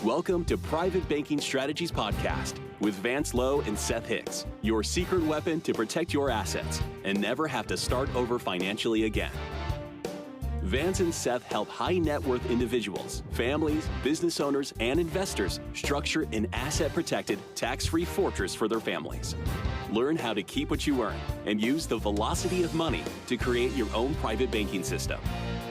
Welcome to Private Banking Strategies Podcast with Vance, Lowe, and Seth Hicks, your secret weapon to protect your assets and never have to start over financially again. Vance and Seth help high net worth individuals, families, business owners, and investors structure an asset-protected, tax-free fortress for their families. Learn how to keep what you earn and use the velocity of money to create your own private banking system.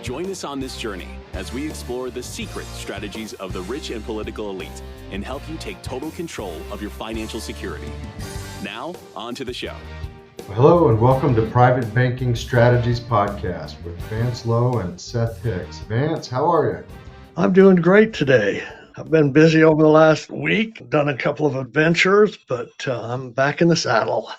Join us on this journey as we explore the secret strategies of the rich and political elite and help you take total control of your financial security. Now, on to the show. Hello and welcome to Private Banking Strategies Podcast with Vance Lowe and Seth Hicks. Vance, how are you? I'm doing great today. I've been busy over the last week, done a couple of adventures, but I'm back in the saddle.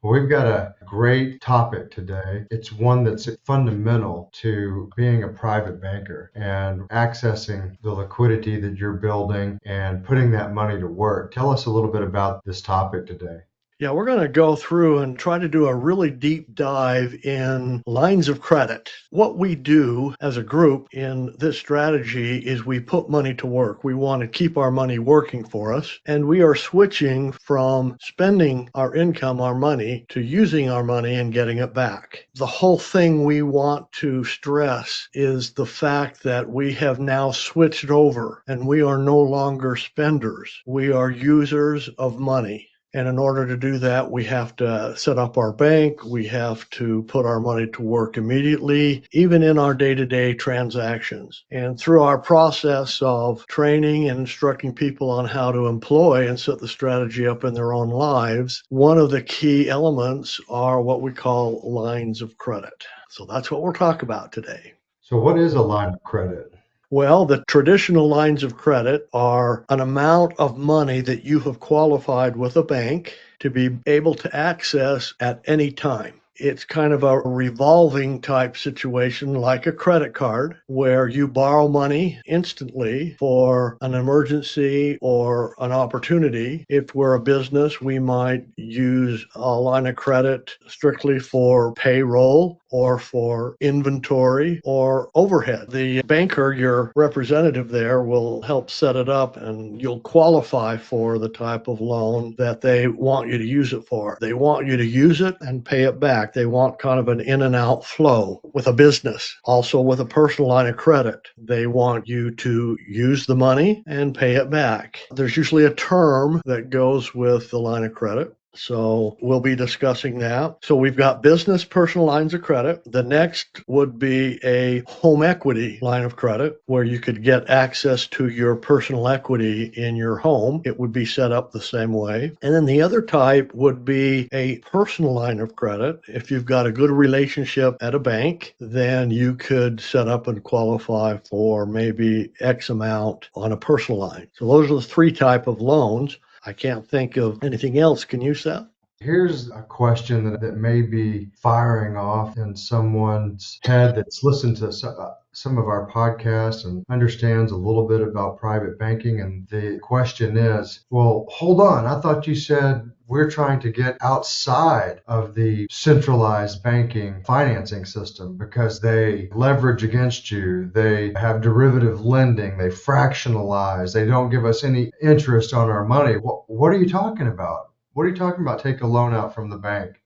We've got a great topic today. It's one that's fundamental to being a private banker and accessing the liquidity that you're building and putting that money to work. Tell us a little bit about this topic today. Yeah, we're going to go through and try to do a really deep dive in lines of credit. What we do as a group in this strategy is we put money to work. We want to keep our money working for us, and we are switching from spending our income, our money, to using our money and getting it back. The whole thing we want to stress is the fact that we have now switched over and we are no longer spenders. We are users of money. And in order to do that, we have to set up our bank. We have to put our money to work immediately, even in our day-to-day transactions. And through our process of training and instructing people on how to employ and set the strategy up in their own lives, one of the key elements are what we call lines of credit. So that's what we'll talk about today. So what is a line of credit? Well, the traditional lines of credit are an amount of money that you have qualified with a bank to be able to access at any time. It's kind of a revolving type situation like a credit card where you borrow money instantly for an emergency or an opportunity. If we're a business, we might use a line of credit strictly for payroll or for inventory or overhead. The banker, your representative there, will help set it up and you'll qualify for the type of loan that they want you to use it for. They want you to use it and pay it back. They want kind of an in and out flow with a business. Also with a personal line of credit, they want you to use the money and pay it back. There's usually a term that goes with the line of credit. So we'll be discussing that. So we've got business personal lines of credit. The next would be a home equity line of credit where you could get access to your personal equity in your home. It would be set up the same way. And then the other type would be a personal line of credit. If you've got a good relationship at a bank, then you could set up and qualify for maybe X amount on a personal line. So those are the three types of loans. I can't think of anything else. Can you, Seth? Here's a question that may be firing off in someone's head that's listened to some of our podcasts and understands a little bit about private banking. And the question is, well, hold on. I thought you said we're trying to get outside of the centralized banking financing system because they leverage against you. They have derivative lending. They fractionalize. They don't give us any interest on our money. What are you talking about? What are you talking about? Take a loan out from the bank.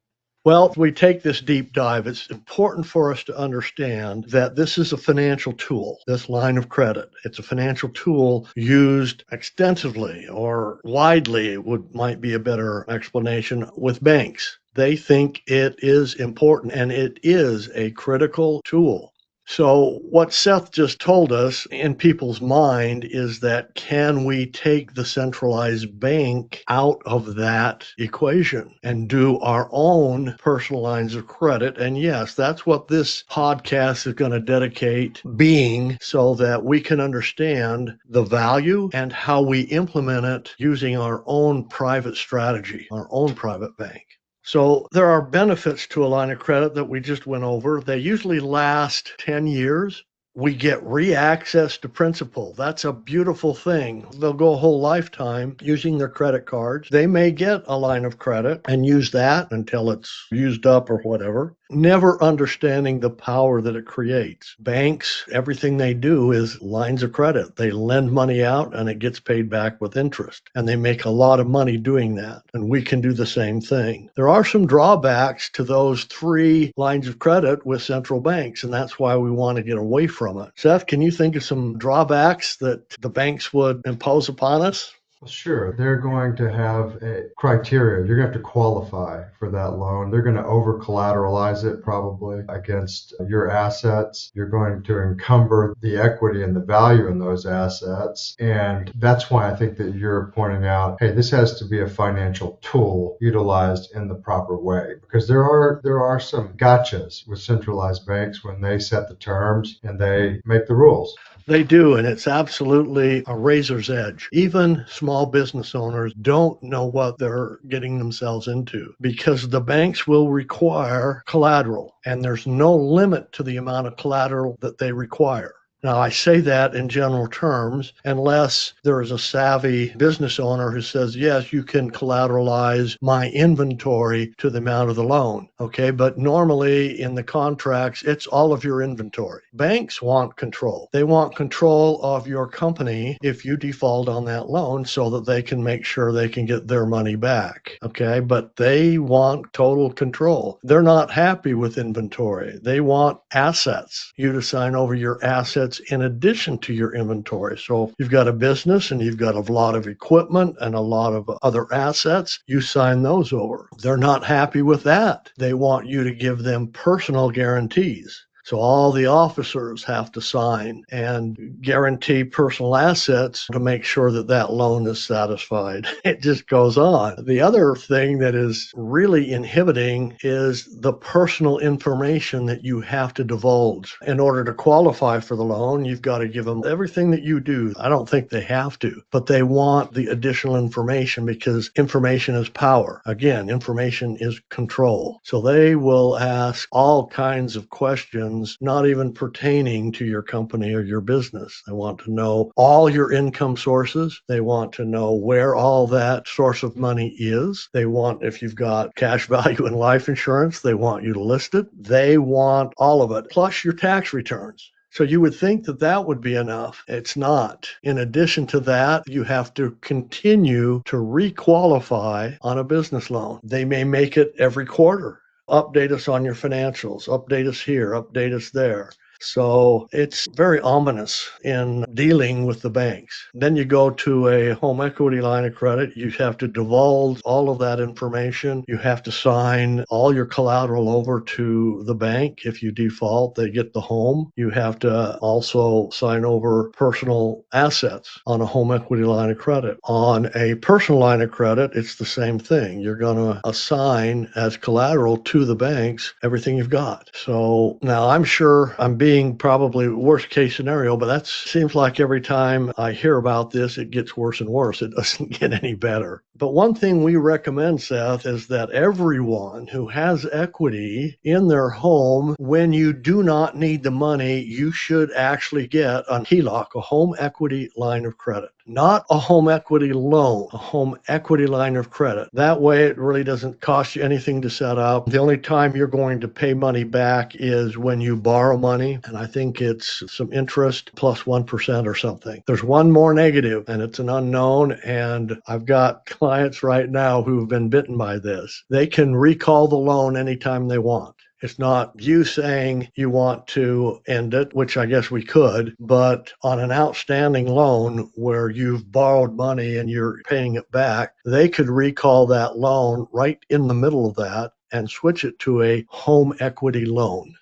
Well, if we take this deep dive, it's important for us to understand that this is a financial tool, this line of credit. It's a financial tool used extensively or widely might be a better explanation with banks. They think it is important and it is a critical tool. So what Seth just told us in people's mind is that can we take the centralized bank out of that equation and do our own personal lines of credit? And yes, that's what this podcast is going to dedicate being so that we can understand the value and how we implement it using our own private strategy, our own private bank. So there are benefits to a line of credit that we just went over. They usually last 10 years. We get re-access to principal. That's a beautiful thing. They'll go a whole lifetime using their credit cards. They may get a line of credit and use that until it's used up or whatever, never understanding the power that it creates. Banks, everything they do is lines of credit. They lend money out and it gets paid back with interest. And they make a lot of money doing that. And we can do the same thing. There are some drawbacks to those 3 lines of credit with central banks, and that's why we want to get away from it. Seth, can you think of some drawbacks that the banks would impose upon us? Well, sure. They're going to have a criteria. You're going to have to qualify for that loan. They're going to over collateralize it probably against your assets. You're going to encumber the equity and the value in those assets. And that's why I think that you're pointing out, hey, this has to be a financial tool utilized in the proper way, because there are some gotchas with centralized banks when they set the terms and they make the rules. They do, and it's absolutely a razor's edge. Even small business owners don't know what they're getting themselves into because the banks will require collateral, and there's no limit to the amount of collateral that they require. Now, I say that in general terms, unless there is a savvy business owner who says, yes, you can collateralize my inventory to the amount of the loan. Okay, but normally in the contracts, it's all of your inventory. Banks want control. They want control of your company if you default on that loan so that they can make sure they can get their money back. Okay, but they want total control. They're not happy with inventory. They want assets. You to sign over your assets in addition to your inventory. So if you've got a business and you've got a lot of equipment and a lot of other assets, you sign those over. They're not happy with that. They want you to give them personal guarantees. So all the officers have to sign and guarantee personal assets to make sure that that loan is satisfied. It just goes on. The other thing that is really inhibiting is the personal information that you have to divulge. In order to qualify for the loan, you've got to give them everything that you do. I don't think they have to, but they want the additional information because information is power. Again, information is control. So they will ask all kinds of questions, not even pertaining to your company or your business. They want to know all your income sources. They want to know where all that source of money is. They want, if you've got cash value in life insurance, they want you to list it. They want all of it, plus your tax returns. So you would think that that would be enough. It's not. In addition to that, you have to continue to re-qualify on a business loan. They may make it every quarter. Update us on your financials, update us here, update us there. So it's very ominous in dealing with the banks. Then you go to a home equity line of credit. You have to divulge all of that information. You have to sign all your collateral over to the bank. If you default, they get the home. You have to also sign over personal assets on a home equity line of credit. On a personal line of credit, it's the same thing. You're going to assign as collateral to the banks everything you've got. So now I'm sure I'm being probably worst case scenario, but that seems like every time I hear about this, it gets worse and worse. It doesn't get any better. But one thing we recommend, Seth, is that everyone who has equity in their home, when you do not need the money, you should actually get a HELOC, a home equity line of credit. Not a home equity loan, a home equity line of credit. That way, it really doesn't cost you anything to set up. The only time you're going to pay money back is when you borrow money, and I think it's some interest plus 1% or something. There's one more negative, and it's an unknown, and I've got clients right now who've been bitten by this. They can recall the loan anytime they want. It's not you saying you want to end it, which I guess we could, but on an outstanding loan where you've borrowed money and you're paying it back, they could recall that loan right in the middle of that and switch it to a home equity loan.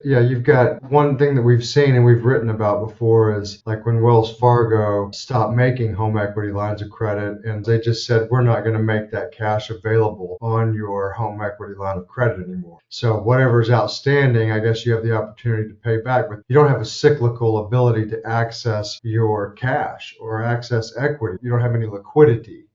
Yeah, you've got one thing that we've seen and we've written about before is like when Wells Fargo stopped making home equity lines of credit and they just said, we're not going to make that cash available on your home equity line of credit anymore. So whatever's outstanding, I guess you have the opportunity to pay back, but you don't have a cyclical ability to access your cash or access equity. You don't have any liquidity.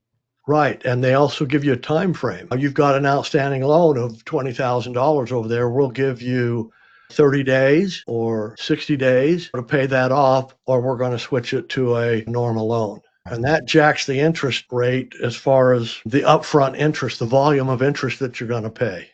Right. And they also give you a time frame. You've got an outstanding loan of $20,000 over there. We'll give you 30 days or 60 days to pay that off, or we're going to switch it to a normal loan. And that jacks the interest rate as far as the upfront interest, the volume of interest that you're going to pay.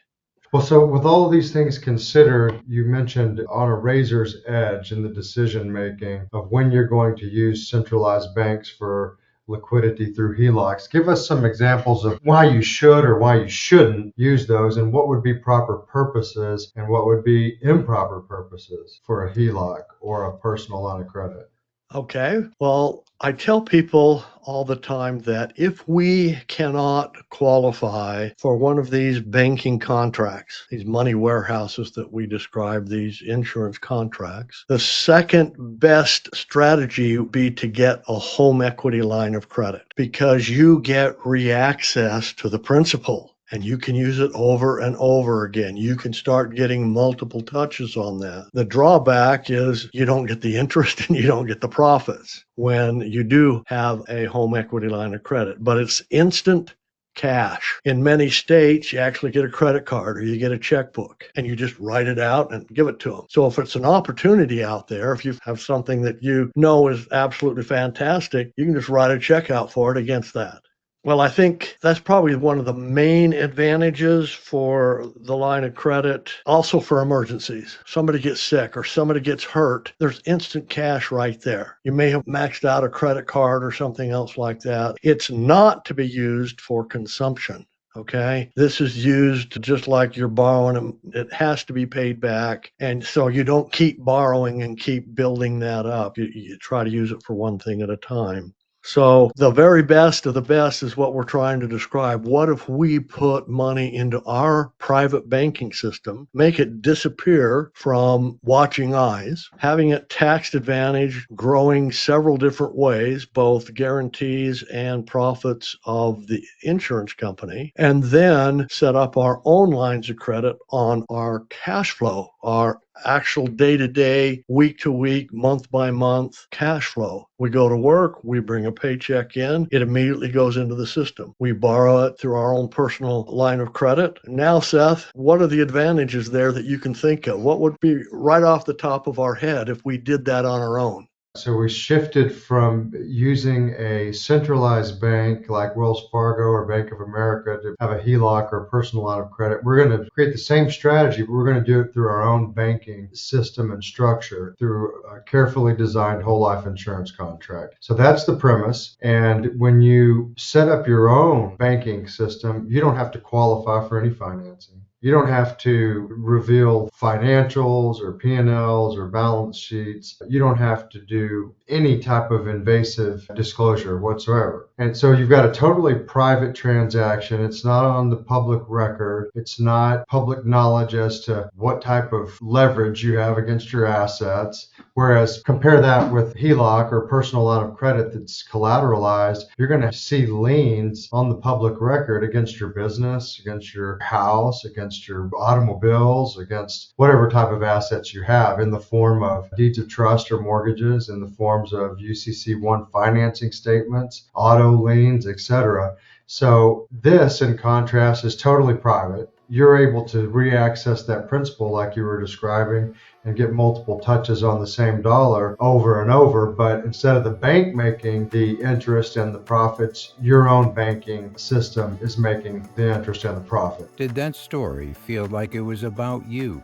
Well, so with all of these things considered, you mentioned on a razor's edge in the decision making of when you're going to use centralized banks for liquidity through HELOCs. Give us some examples of why you should or why you shouldn't use those, and what would be proper purposes and what would be improper purposes for a HELOC or a personal line of credit. Okay. Well, I tell people all the time that if we cannot qualify for one of these banking contracts, these money warehouses that we describe, these insurance contracts, the second best strategy would be to get a home equity line of credit, because you get re-access to the principal. And you can use it over and over again. You can start getting multiple touches on that. The drawback is you don't get the interest and you don't get the profits when you do have a home equity line of credit, but it's instant cash. In many states, you actually get a credit card or you get a checkbook and you just write it out and give it to them. So if it's an opportunity out there, if you have something that you know is absolutely fantastic, you can just write a check out for it against that. Well, I think that's probably one of the main advantages for the line of credit. Also for emergencies. Somebody gets sick or somebody gets hurt, there's instant cash right there. You may have maxed out a credit card or something else like that. It's not to be used for consumption. Okay. This is used just like you're borrowing. It has to be paid back. And so you don't keep borrowing and keep building that up. You try to use it for one thing at a time. So the very best of the best is what we're trying to describe. What if we put money into our private banking system, make it disappear from watching eyes, having it tax advantage, growing several different ways, both guarantees and profits of the insurance company, and then set up our own lines of credit on our cash flow, our actual day-to-day, week-to-week, month-by-month cash flow. We go to work, we bring a paycheck in, it immediately goes into the system. We borrow it through our own personal line of credit. Now, Seth, what are the advantages there that you can think of? What would be right off the top of our head if we did that on our own? So we shifted from using a centralized bank like Wells Fargo or Bank of America to have a HELOC or a personal line of credit. We're going to create the same strategy, but we're going to do it through our own banking system and structure through a carefully designed whole life insurance contract. So that's the premise. And when you set up your own banking system, you don't have to qualify for any financing. You don't have to reveal financials or P&Ls or balance sheets. You don't have to do any type of invasive disclosure whatsoever. And so you've got a totally private transaction. It's not on the public record. It's not public knowledge as to what type of leverage you have against your assets. Whereas compare that with HELOC or personal line of credit that's collateralized, you're going to see liens on the public record against your business, against your house, against your automobiles, against whatever type of assets you have in the form of deeds of trust or mortgages, in the forms of UCC-1 financing statements, auto liens, etc. So this, in contrast, is totally private. You're able to re-access that principal like you were describing and get multiple touches on the same dollar over and over. But instead of the bank making the interest and the profits, your own banking system is making the interest and the profit. Did that story feel like it was about you?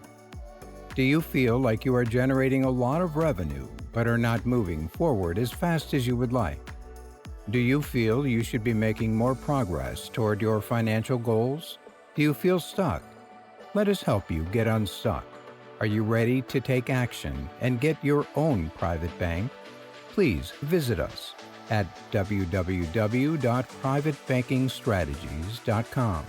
Do you feel like you are generating a lot of revenue but are not moving forward as fast as you would like? Do you feel you should be making more progress toward your financial goals? Do you feel stuck? Let us help you get unstuck. Are you ready to take action and get your own private bank? Please visit us at www.privatebankingstrategies.com.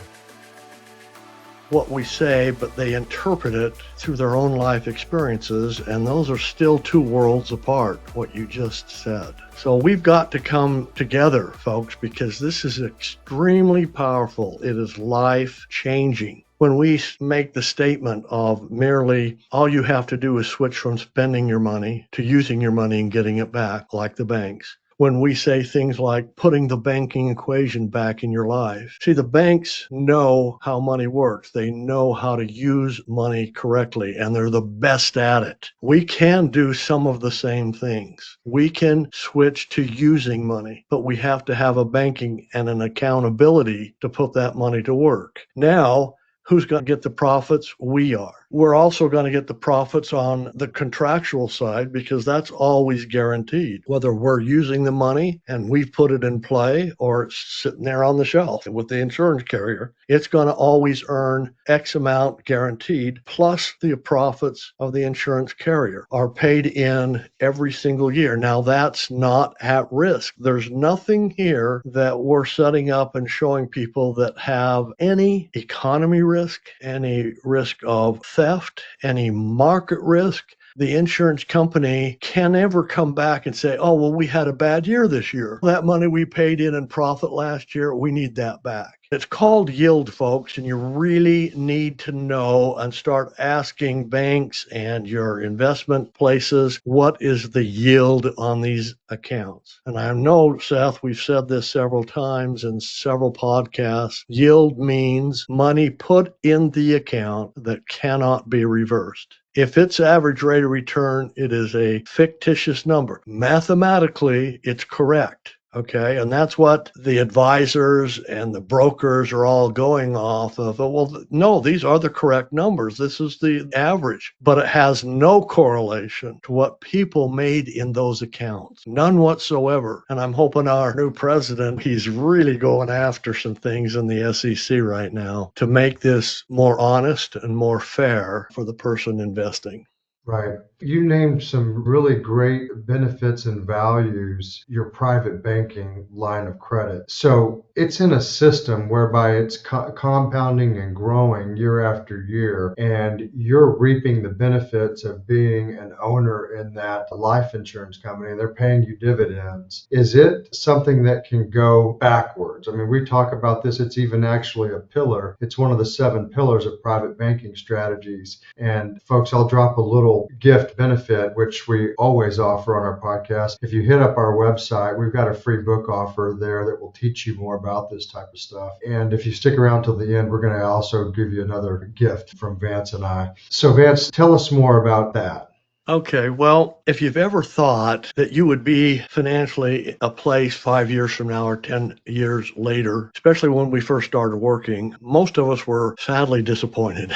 What we say, but they interpret it through their own life experiences, and those are still two worlds apart, what you just said. So we've got to come together, folks, because this is extremely powerful. It is life-changing. When we make the statement of merely all you have to do is switch from spending your money to using your money and getting it back, like the banks, when we say things like putting the banking equation back in your life. See, the banks know how money works. They know how to use money correctly, and they're the best at it. We can do some of the same things. We can switch to using money, but we have to have a banking and an accountability to put that money to work. Now, who's going to get the profits? We are. We're also going to get the profits on the contractual side because that's always guaranteed. Whether we're using the money and we've put it in play or it's sitting there on the shelf with the insurance carrier, it's going to always earn X amount guaranteed, plus the profits of the insurance carrier are paid in every single year. Now, that's not at risk. There's nothing here that we're setting up and showing people that have any economy risk, any risk of theft, any market risk. The insurance company can never come back and say, oh, well, we had a bad year this year. That money we paid in profit last year, we need that back. It's called yield, folks, and you really need to know and start asking banks and your investment places, what is the yield on these accounts? And I know, Seth, we've said this several times in several podcasts. Yield means money put in the account that cannot be reversed. If it's average rate of return, it is a fictitious number. Mathematically, it's correct. Okay, and that's what the advisors and the brokers are all going off of. Well, no, these are the correct numbers. This is the average, but it has no correlation to what people made in those accounts. None whatsoever. And I'm hoping our new president, he's really going after some things in the SEC right now to make this more honest and more fair for the person investing. Right. You named some really great benefits and values, your private banking line of credit. So it's in a system whereby it's compounding and growing year after year, and you're reaping the benefits of being an owner in that life insurance company. They're paying you dividends. Is it something that can go backwards? I mean, we talk about this. It's even actually a pillar. It's one of the 7 pillars of private banking strategies. And folks, I'll drop a little gift benefit, which we always offer on our podcast. If you hit up our website, we've got a free book offer there that will teach you more about this type of stuff. And if you stick around till the end, we're going to also give you another gift from Vance and I. So Vance, tell us more about that. Okay, well, if you've ever thought that you would be financially a place 5 years from now or 10 years later, especially when we first started working, most of us were sadly disappointed.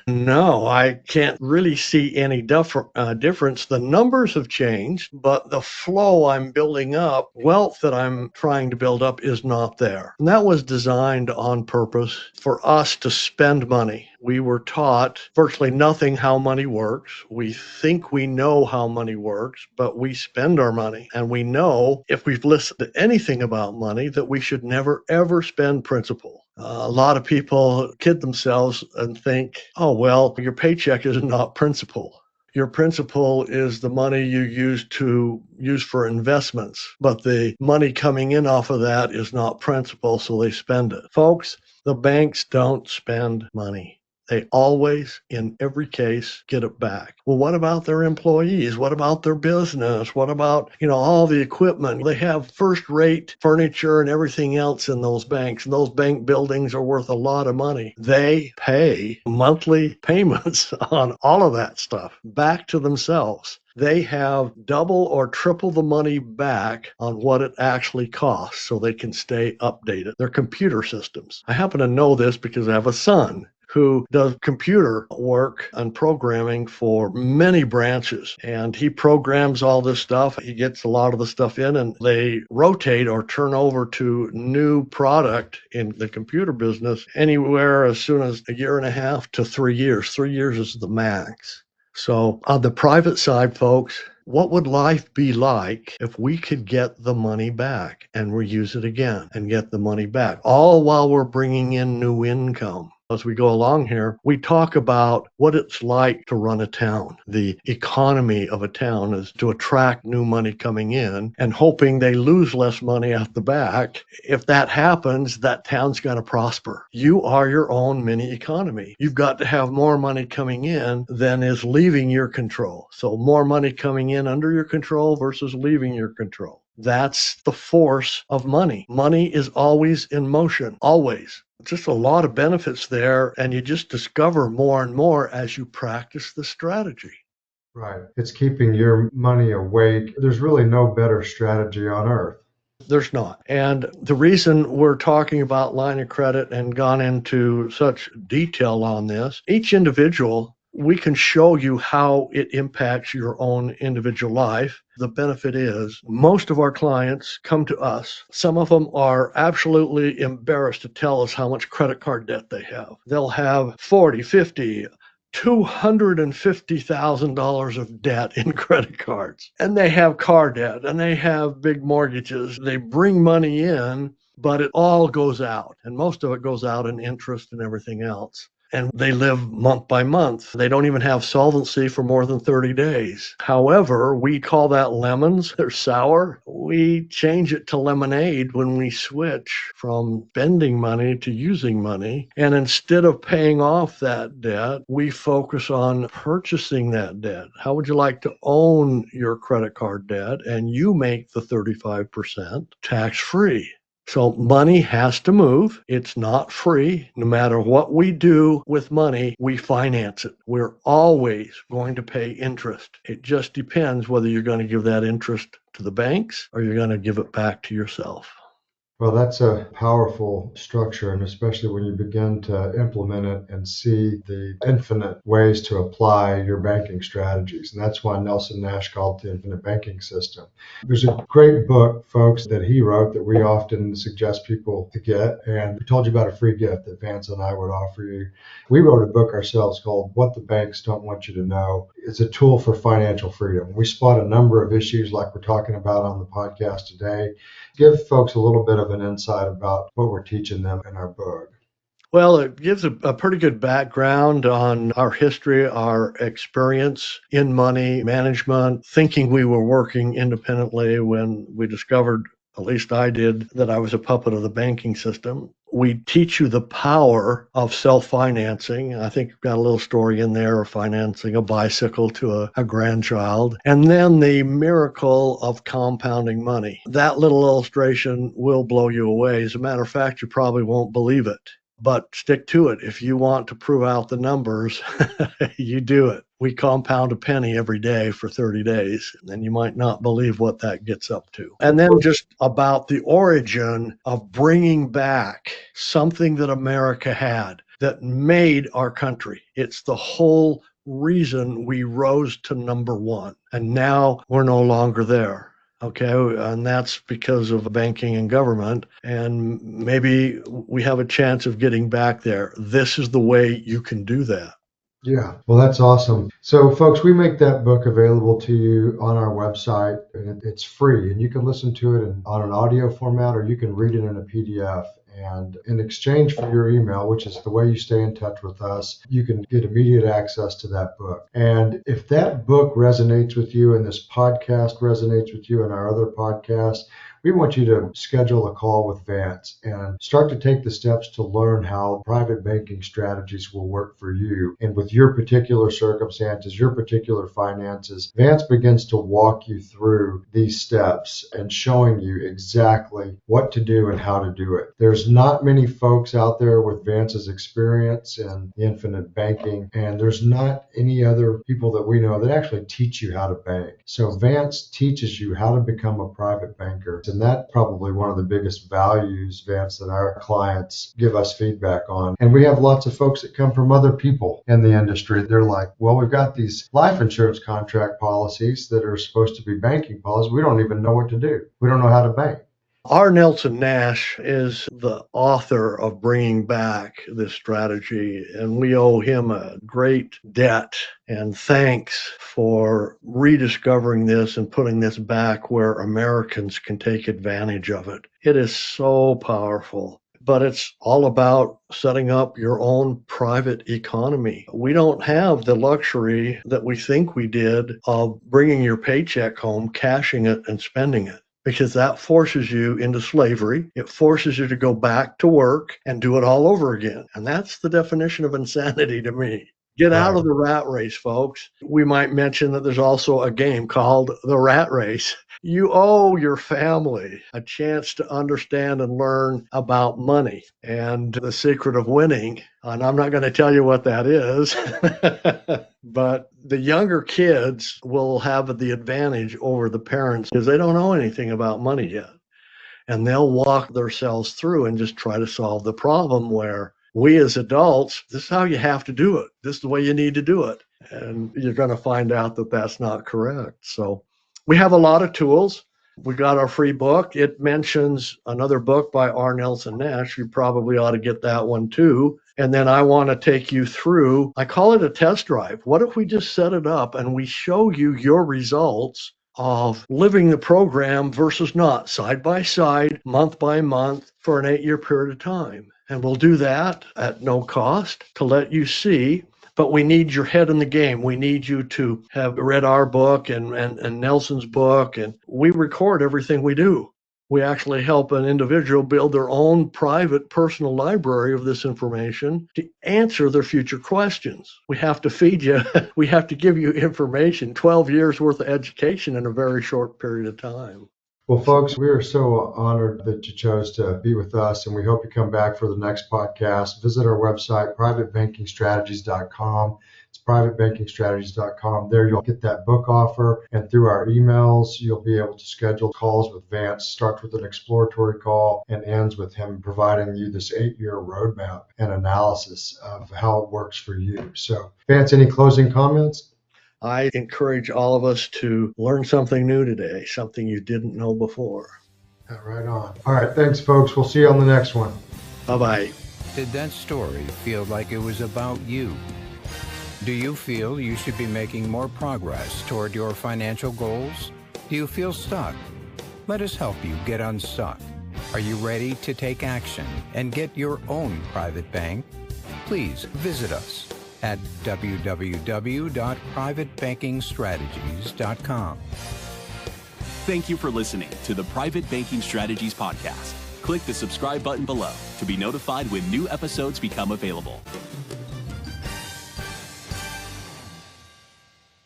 No, I can't really see any difference. The numbers have changed, but the flow I'm building up, wealth that I'm trying to build up is not there. And that was designed on purpose for us to spend money. We were taught virtually nothing how money works. We think we know how money works, but we spend our money. And we know if we've listened to anything about money that we should never, ever spend principal. A lot of people kid themselves and think, oh, well, your paycheck is not principal. Your principal is the money you use for investments, but the money coming in off of that is not principal, so they spend it. Folks, the banks don't spend money. They always, in every case, get it back. Well, what about their employees? What about their business? What about, all the equipment? They have first-rate furniture and everything else in those banks. And those bank buildings are worth a lot of money. They pay monthly payments on all of that stuff back to themselves. They have double or triple the money back on what it actually costs so they can stay updated. Their computer systems. I happen to know this because I have a son who does computer work and programming for many branches. And he programs all this stuff. He gets a lot of the stuff in, and they rotate or turn over to new product in the computer business anywhere as soon as 1.5 to 3 years. 3 years is the max. So on the private side, folks, what would life be like if we could get the money back and reuse it again and get the money back, all while we're bringing in new income? As we go along here, we talk about what it's like to run a town. The economy of a town is to attract new money coming in and hoping they lose less money at the back. If that happens, that town's going to prosper. You are your own mini economy. You've got to have more money coming in than is leaving your control. So more money coming in under your control versus leaving your control. That's the force of money. Money is always in motion, always. Just a lot of benefits there, and you just discover more and more as you practice the strategy. Right. It's keeping your money awake. There's really no better strategy on earth. There's not. And the reason we're talking about line of credit and gone into such detail on this, each individual, we can show you how it impacts your own individual life. The benefit is most of our clients come to us. Some of them are absolutely embarrassed to tell us how much credit card debt they have. They'll have 40, 50, $250,000 of debt in credit cards. And they have car debt and they have big mortgages. They bring money in, but it all goes out. And most of it goes out in interest and everything else. And they live month by month. They don't even have solvency for more than 30 days. However, we call that lemons. They're sour. We change it to lemonade when we switch from spending money to using money. And instead of paying off that debt, we focus on purchasing that debt. How would you like to own your credit card debt? And you make the 35% tax-free. So money has to move. It's not free. No matter what we do with money, we finance it. We're always going to pay interest. It just depends whether you're going to give that interest to the banks or you're going to give it back to yourself. Well, that's a powerful structure, and especially when you begin to implement it and see the infinite ways to apply your banking strategies. And that's why Nelson Nash called it the infinite banking system. There's a great book, folks, that he wrote that we often suggest people to get. And we told you about a free gift that Vance and I would offer you. We wrote a book ourselves called What the Banks Don't Want You to Know. It's a tool for financial freedom. We spot a number of issues like we're talking about on the podcast today. Give folks a little bit of an insight about what we're teaching them in our book. Well, it gives a pretty good background on our history, our experience in money management, thinking we were working independently when we discovered, at least I did, that I was a puppet of the banking system. We teach you the power of self-financing. I think we've got a little story in there of financing a bicycle to a grandchild. And then the miracle of compounding money. That little illustration will blow you away. As a matter of fact, you probably won't believe it. But stick to it. If you want to prove out the numbers, you do it. We compound a penny every day for 30 days, and you might not believe what that gets up to. And then just about the origin of bringing back something that America had that made our country. It's the whole reason we rose to number one, and now we're no longer there. Okay, and that's because of banking and government, and maybe we have a chance of getting back there. This is the way you can do that. Yeah, well, that's awesome. So, folks, we make that book available to you on our website, and it's free, and you can listen to it on an audio format, or you can read it in a PDF. And in exchange for your email, which is the way you stay in touch with us, you can get immediate access to that book. And if that book resonates with you and this podcast resonates with you and our other podcasts, we want you to schedule a call with Vance and start to take the steps to learn how private banking strategies will work for you. And with your particular circumstances, your particular finances, Vance begins to walk you through these steps and showing you exactly what to do and how to do it. There's not many folks out there with Vance's experience in infinite banking, and there's not any other people that we know that actually teach you how to bank. So Vance teaches you how to become a private banker. And that's probably one of the biggest values, Vance, that our clients give us feedback on. And we have lots of folks that come from other people in the industry. They're like, well, we've got these life insurance contract policies that are supposed to be banking policies. We don't even know what to do. We don't know how to bank. R. Nelson Nash is the author of bringing back this strategy, and we owe him a great debt and thanks for rediscovering this and putting this back where Americans can take advantage of it. It is so powerful. But it's all about setting up your own private economy. We don't have the luxury that we think we did of bringing your paycheck home, cashing it, and spending it, because that forces you into slavery. It forces you to go back to work and do it all over again. And that's the definition of insanity to me. Get out of the rat race, folks. We might mention that there's also a game called the rat race. You owe your family a chance to understand and learn about money and the secret of winning. And I'm not going to tell you what that is, but the younger kids will have the advantage over the parents because they don't know anything about money yet. And they'll walk themselves through and just try to solve the problem where we as adults, this is how you have to do it. This is the way you need to do it. And you're going to find out that that's not correct. So we have a lot of tools. We got our free book. It mentions another book by R. Nelson Nash. You probably ought to get that one too. And then I want to take you through, I call it a test drive. What if we just set it up and we show you your results of living the program versus not, side by side, month by month, for an 8-year period of time. And we'll do that at no cost to let you see. But we need your head in the game. We need you to have read our book and Nelson's book. And we record everything we do. We actually help an individual build their own private personal library of this information to answer their future questions. We have to feed you. We have to give you information, 12 years worth of education in a very short period of time. Well, folks, we are so honored that you chose to be with us, and we hope you come back for the next podcast. Visit our website, privatebankingstrategies.com. It's privatebankingstrategies.com. There you'll get that book offer, and through our emails, you'll be able to schedule calls with Vance. Starts with an exploratory call and ends with him providing you this 8-year roadmap and analysis of how it works for you. So, Vance, any closing comments? I encourage all of us to learn something new today, something you didn't know before. Right on. All right, thanks, folks. We'll see you on the next one. Bye-bye. Did that story feel like it was about you? Do you feel you should be making more progress toward your financial goals? Do you feel stuck? Let us help you get unstuck. Are you ready to take action and get your own private bank? Please visit us at www.privatebankingstrategies.com. Thank you for listening to the Private Banking Strategies Podcast. Click the subscribe button below to be notified when new episodes become available.